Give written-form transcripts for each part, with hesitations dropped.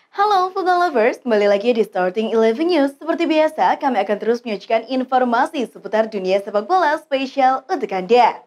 Halo football lovers, kembali lagi di Starting 11 News. Seperti biasa, kami akan terus menyajikan informasi seputar dunia sepak bola spesial untuk Anda.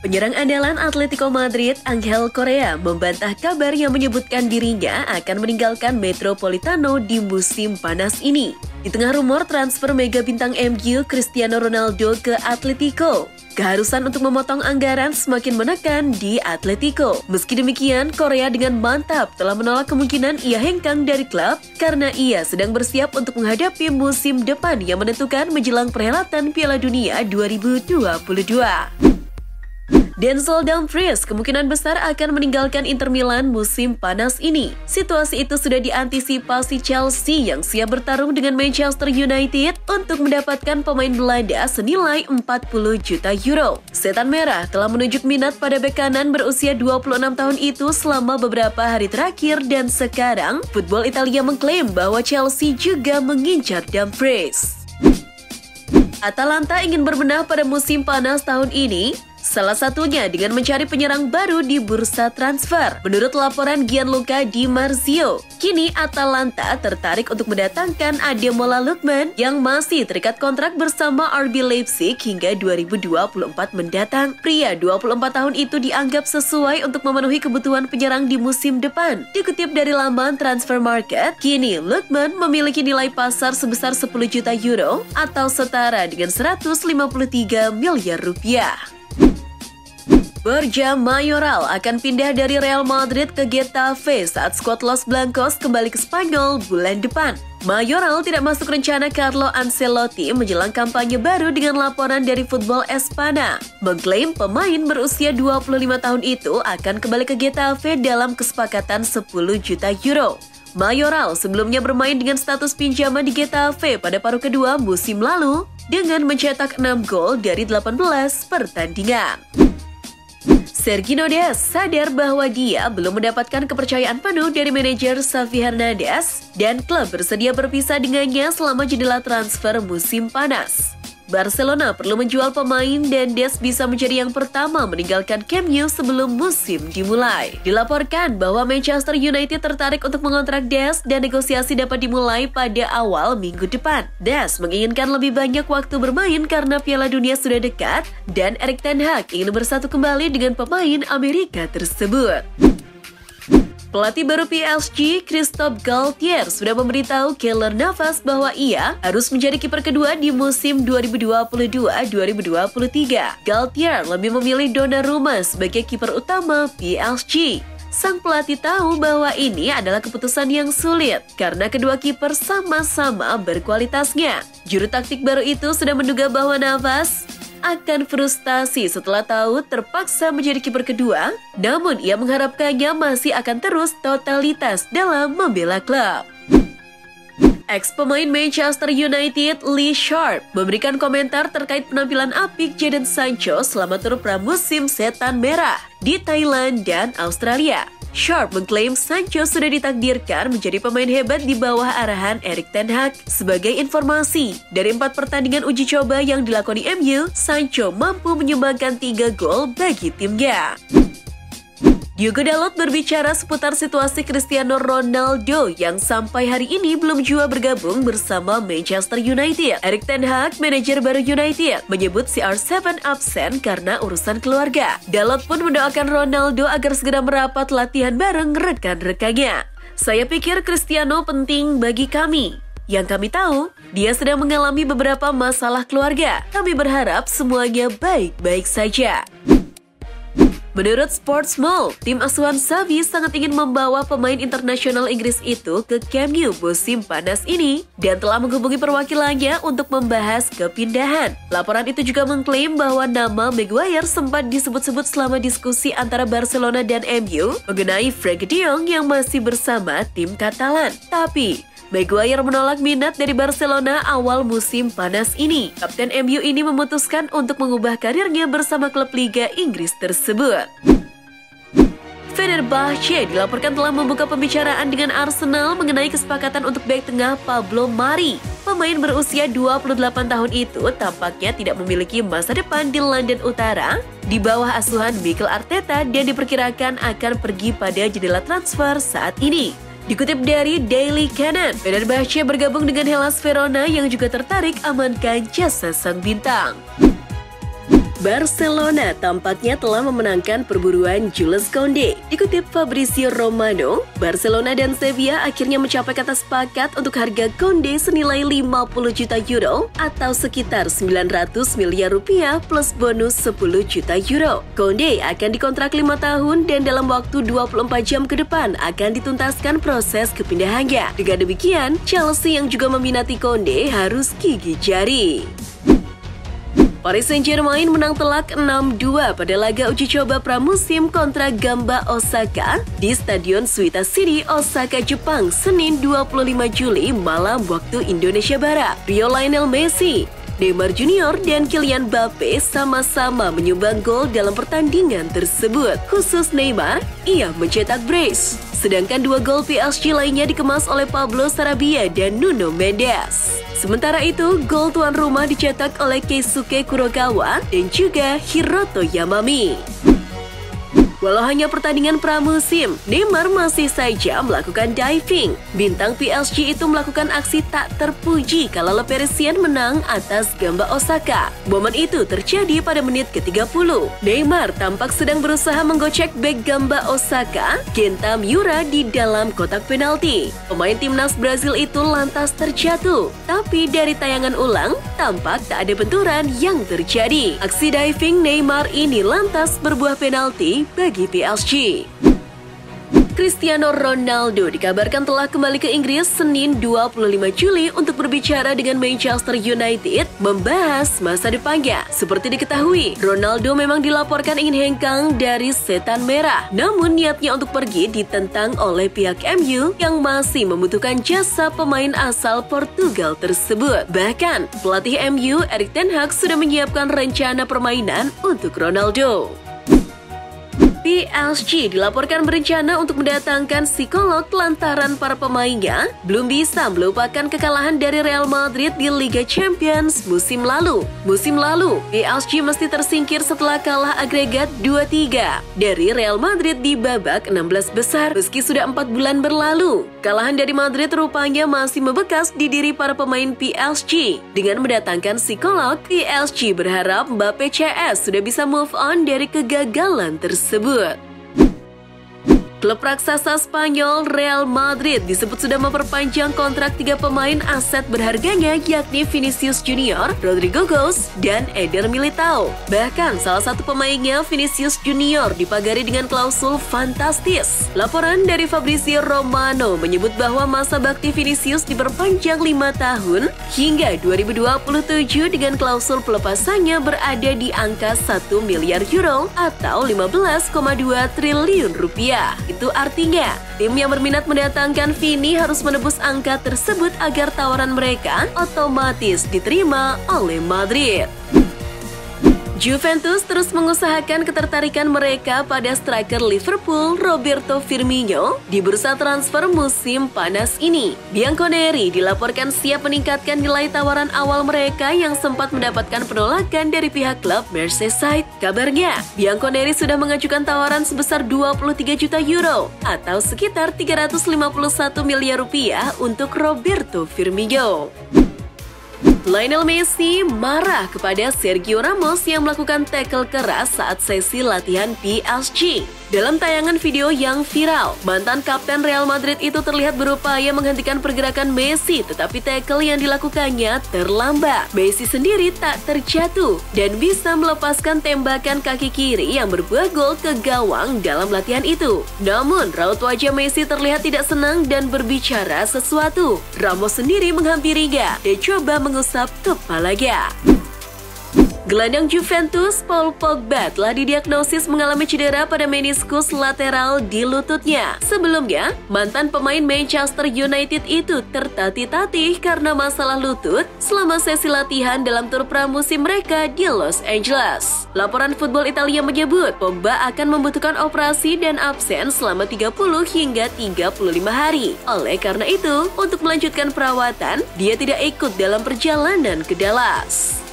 Penyerang andalan Atletico Madrid, Angel Correa, membantah kabar yang menyebutkan dirinya akan meninggalkan Metropolitano di musim panas ini. Di tengah rumor transfer mega bintang MU Cristiano Ronaldo ke Atletico, keharusan untuk memotong anggaran semakin menekan di Atletico. Meski demikian, Correa dengan mantap telah menolak kemungkinan ia hengkang dari klub karena ia sedang bersiap untuk menghadapi musim depan yang menentukan menjelang perhelatan Piala Dunia 2022. Denzel Dumfries kemungkinan besar akan meninggalkan Inter Milan musim panas ini. Situasi itu sudah diantisipasi Chelsea yang siap bertarung dengan Manchester United untuk mendapatkan pemain Belanda senilai 40 juta euro. Setan Merah telah menunjuk minat pada bek kanan berusia 26 tahun itu selama beberapa hari terakhir dan sekarang Football Italia mengklaim bahwa Chelsea juga mengincar Dumfries. Atalanta ingin berbenah pada musim panas tahun ini, salah satunya dengan mencari penyerang baru di bursa transfer. Menurut laporan Gianluca Di Marzio, kini Atalanta tertarik untuk mendatangkan Ademola Lookman yang masih terikat kontrak bersama RB Leipzig hingga 2024 mendatang. Pria 24 tahun itu dianggap sesuai untuk memenuhi kebutuhan penyerang di musim depan. Dikutip dari laman Transfer Market, kini Lookman memiliki nilai pasar sebesar 10 juta euro atau setara dengan 153 miliar rupiah. Borja Mayoral akan pindah dari Real Madrid ke Getafe saat skuad Los Blancos kembali ke Spanyol bulan depan. Mayoral tidak masuk rencana Carlo Ancelotti menjelang kampanye baru dengan laporan dari Football Espana, mengklaim pemain berusia 25 tahun itu akan kembali ke Getafe dalam kesepakatan 10 juta euro. Mayoral sebelumnya bermain dengan status pinjaman di Getafe pada paruh kedua musim lalu dengan mencetak 6 gol dari 18 pertandingan. Sergio Des sadar bahwa dia belum mendapatkan kepercayaan penuh dari manajer Xavi Hernandez dan klub bersedia berpisah dengannya selama jendela transfer musim panas. Barcelona perlu menjual pemain dan Des bisa menjadi yang pertama meninggalkan Camp Nou sebelum musim dimulai. Dilaporkan bahwa Manchester United tertarik untuk mengontrak Des dan negosiasi dapat dimulai pada awal minggu depan. Des menginginkan lebih banyak waktu bermain karena Piala Dunia sudah dekat dan Erik ten Hag ingin bersatu kembali dengan pemain Amerika tersebut. Pelatih baru PSG, Christophe Galtier, sudah memberitahu Keylor Navas bahwa ia harus menjadi kiper kedua di musim 2022-2023. Galtier lebih memilih Donnarumma sebagai kiper utama PSG. Sang pelatih tahu bahwa ini adalah keputusan yang sulit karena kedua kiper sama-sama berkualitasnya. Juru taktik baru itu sudah menduga bahwa Navas akan frustasi setelah tahu terpaksa menjadi kiper kedua, namun ia mengharapkannya masih akan terus totalitas dalam membela klub. Ex-pemain Manchester United Lee Sharp memberikan komentar terkait penampilan apik Jadon Sancho selama tur pramusim Setan Merah di Thailand dan Australia. Sharp mengklaim Sancho sudah ditakdirkan menjadi pemain hebat di bawah arahan Erik ten Hag. Sebagai informasi, dari 4 pertandingan uji coba yang dilakoni MU, Sancho mampu menyumbangkan 3 gol bagi timnya. Diogo Dalot berbicara seputar situasi Cristiano Ronaldo yang sampai hari ini belum juga bergabung bersama Manchester United. Erik ten Hag, manajer baru United, menyebut CR7 absen karena urusan keluarga. Dalot pun mendoakan Ronaldo agar segera merapat latihan bareng rekan-rekannya. Saya pikir Cristiano penting bagi kami. Yang kami tahu, dia sedang mengalami beberapa masalah keluarga. Kami berharap semuanya baik-baik saja. Menurut Sportsmall, tim asuhan Xavi sangat ingin membawa pemain internasional Inggris itu ke Camp Nou musim panas ini dan telah menghubungi perwakilannya untuk membahas kepindahan. Laporan itu juga mengklaim bahwa nama Maguire sempat disebut-sebut selama diskusi antara Barcelona dan MU mengenai Frenkie de Jong yang masih bersama tim Katalan. Tapi Maguire menolak minat dari Barcelona awal musim panas ini. Kapten MU ini memutuskan untuk mengubah karirnya bersama klub Liga Inggris tersebut. Fenerbahce dilaporkan telah membuka pembicaraan dengan Arsenal mengenai kesepakatan untuk bek tengah Pablo Mari. Pemain berusia 28 tahun itu tampaknya tidak memiliki masa depan di London Utara di bawah asuhan Mikel Arteta dan diperkirakan akan pergi pada jendela transfer saat ini. Dikutip dari Daily Canon, Fenerbahce bergabung dengan Hellas Verona yang juga tertarik amankan jasa sang bintang. Barcelona tampaknya telah memenangkan perburuan Jules Koundé. Dikutip Fabrizio Romano, Barcelona dan Sevilla akhirnya mencapai kata sepakat untuk harga Koundé senilai 50 juta euro atau sekitar 900 miliar rupiah plus bonus 10 juta euro. Koundé akan dikontrak 5 tahun dan dalam waktu 24 jam ke depan akan dituntaskan proses kepindahannya. Dengan demikian, Chelsea yang juga meminati Koundé harus gigih jari. Paris Saint-Germain menang telak 6-2 pada laga uji coba pramusim kontra Gamba Osaka di Stadion Suita City, Osaka, Jepang, Senin 25 Juli malam waktu Indonesia Barat. Lionel Messi, Neymar Junior dan Kylian Mbappe sama-sama menyumbang gol dalam pertandingan tersebut. Khusus Neymar, ia mencetak brace. Sedangkan 2 gol PSG lainnya dikemas oleh Pablo Sarabia dan Nuno Mendes. Sementara itu, gol tuan rumah dicetak oleh Keisuke Kurokawa dan juga Hiroto Yamami. Walau hanya pertandingan pramusim, Neymar masih saja melakukan diving. Bintang PSG itu melakukan aksi tak terpuji kala Le Parisien menang atas Gamba Osaka. Momen itu terjadi pada menit ke-30. Neymar tampak sedang berusaha menggocek bek Gamba Osaka, Kenta Miura di dalam kotak penalti. Pemain timnas Brazil itu lantas terjatuh. Tapi dari tayangan ulang, tampak tak ada benturan yang terjadi. Aksi diving Neymar ini lantas berbuah penalti bagi PSG. Cristiano Ronaldo dikabarkan telah kembali ke Inggris Senin 25 Juli untuk berbicara dengan Manchester United membahas masa depannya. Seperti diketahui, Ronaldo memang dilaporkan ingin hengkang dari Setan Merah. Namun niatnya untuk pergi ditentang oleh pihak MU yang masih membutuhkan jasa pemain asal Portugal tersebut. Bahkan, pelatih MU Erik ten Hag sudah menyiapkan rencana permainan untuk Ronaldo. PSG dilaporkan berencana untuk mendatangkan psikolog lantaran para pemainnya belum bisa melupakan kekalahan dari Real Madrid di Liga Champions musim lalu. Musim lalu, PSG mesti tersingkir setelah kalah agregat 2-3 dari Real Madrid di babak 16 besar. Meski sudah 4 bulan berlalu, kalahan dari Madrid rupanya masih membekas di diri para pemain PSG. Dengan mendatangkan psikolog, PSG berharap Mbappe CS sudah bisa move on dari kegagalan tersebut. Klub raksasa Spanyol Real Madrid disebut sudah memperpanjang kontrak 3 pemain aset berharganya yakni Vinicius Junior, Rodrigo Goes, dan Eder Militao. Bahkan salah satu pemainnya, Vinicius Junior, dipagari dengan klausul fantastis. Laporan dari Fabrizio Romano menyebut bahwa masa bakti Vinicius diperpanjang 5 tahun hingga 2027 dengan klausul pelepasannya berada di angka 1 miliar euro atau 15,2 triliun rupiah. Itu artinya, tim yang berminat mendatangkan Vini harus menebus angka tersebut agar tawaran mereka otomatis diterima oleh Madrid. Juventus terus mengusahakan ketertarikan mereka pada striker Liverpool Roberto Firmino di bursa transfer musim panas ini. Bianconeri dilaporkan siap meningkatkan nilai tawaran awal mereka yang sempat mendapatkan penolakan dari pihak klub Merseyside. Kabarnya, Bianconeri sudah mengajukan tawaran sebesar 23 juta euro atau sekitar 351 miliar rupiah untuk Roberto Firmino. Lionel Messi marah kepada Sergio Ramos yang melakukan tackle keras saat sesi latihan PSG. Dalam tayangan video yang viral, mantan kapten Real Madrid itu terlihat berupaya menghentikan pergerakan Messi, tetapi tackle yang dilakukannya terlambat. Messi sendiri tak terjatuh dan bisa melepaskan tembakan kaki kiri yang berbuah gol ke gawang dalam latihan itu. Namun, raut wajah Messi terlihat tidak senang dan berbicara sesuatu. Ramos sendiri menghampirinya dan coba mengusap kepalanya. Gelandang Juventus Paul Pogba telah didiagnosis mengalami cedera pada meniskus lateral di lututnya. Sebelumnya, mantan pemain Manchester United itu tertatih-tatih karena masalah lutut selama sesi latihan dalam tur pramusim mereka di Los Angeles. Laporan Football Italia menyebut Pogba akan membutuhkan operasi dan absen selama 30 hingga 35 hari. Oleh karena itu, untuk melanjutkan perawatan, dia tidak ikut dalam perjalanan ke Dallas.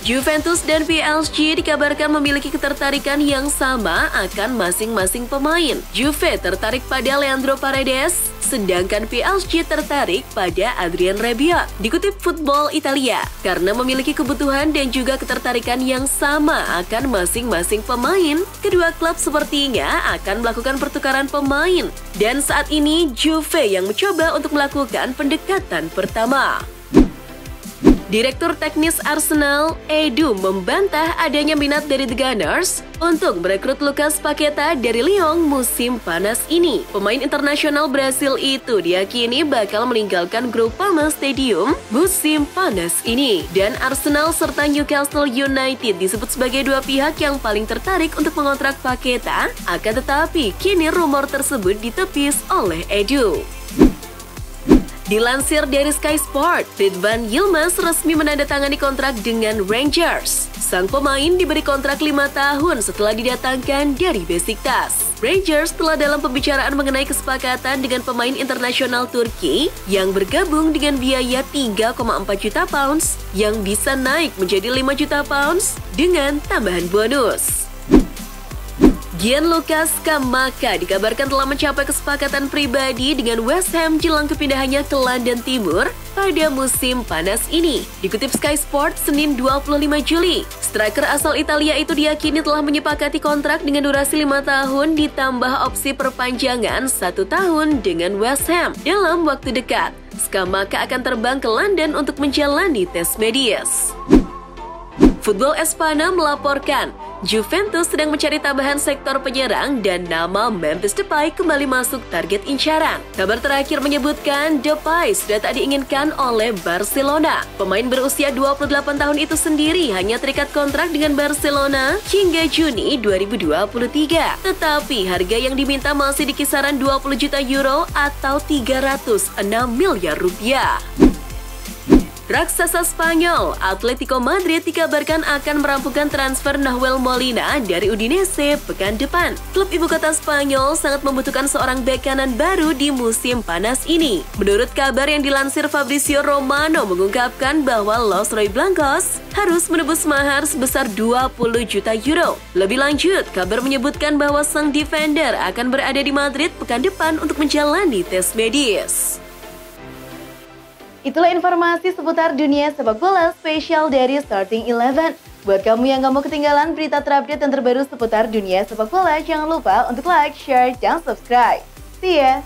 Juventus dan PSG dikabarkan memiliki ketertarikan yang sama akan masing-masing pemain. Juve tertarik pada Leandro Paredes, sedangkan PSG tertarik pada Adrien Rabiot. Dikutip Football Italia, karena memiliki kebutuhan dan juga ketertarikan yang sama akan masing-masing pemain, kedua klub sepertinya akan melakukan pertukaran pemain. Dan saat ini Juve yang mencoba untuk melakukan pendekatan pertama. Direktur teknis Arsenal, Edu, membantah adanya minat dari The Gunners untuk merekrut Lucas Paqueta dari Lyon musim panas ini. Pemain internasional Brasil itu diyakini bakal meninggalkan Groupama Stadium musim panas ini. Dan Arsenal serta Newcastle United disebut sebagai dua pihak yang paling tertarik untuk mengontrak Paqueta, akan tetapi kini rumor tersebut ditepis oleh Edu. Dilansir dari Sky Sport, Ridvan Yilmaz resmi menandatangani kontrak dengan Rangers. Sang pemain diberi kontrak 5 tahun setelah didatangkan dari Besiktas. Rangers telah dalam pembicaraan mengenai kesepakatan dengan pemain internasional Turki yang bergabung dengan biaya 3,4 juta pounds yang bisa naik menjadi 5 juta pounds dengan tambahan bonus. Gianluca Scamacca dikabarkan telah mencapai kesepakatan pribadi dengan West Ham jelang kepindahannya ke London Timur pada musim panas ini. Dikutip Sky Sport Senin 25 Juli, striker asal Italia itu diyakini telah menyepakati kontrak dengan durasi 5 tahun ditambah opsi perpanjangan 1 tahun dengan West Ham. Dalam waktu dekat, Scamacca akan terbang ke London untuk menjalani tes medis. Football Espana melaporkan Juventus sedang mencari tambahan sektor penyerang dan nama Memphis Depay kembali masuk target incaran. Kabar terakhir menyebutkan Depay sudah tak diinginkan oleh Barcelona. Pemain berusia 28 tahun itu sendiri hanya terikat kontrak dengan Barcelona hingga Juni 2023. Tetapi harga yang diminta masih di kisaran 20 juta euro atau 306 miliar rupiah. Raksasa Spanyol, Atletico Madrid dikabarkan akan merampungkan transfer Nahuel Molina dari Udinese pekan depan. Klub ibu kota Spanyol sangat membutuhkan seorang bek kanan baru di musim panas ini. Menurut kabar yang dilansir Fabrizio Romano mengungkapkan bahwa Los Roy Blancos harus menebus mahar sebesar 20 juta euro. Lebih lanjut, kabar menyebutkan bahwa sang defender akan berada di Madrid pekan depan untuk menjalani tes medis. Itulah informasi seputar dunia sepak bola spesial dari Starting 11. Buat kamu yang gak mau ketinggalan berita terupdate dan terbaru seputar dunia sepak bola, jangan lupa untuk like, share, dan subscribe. See ya!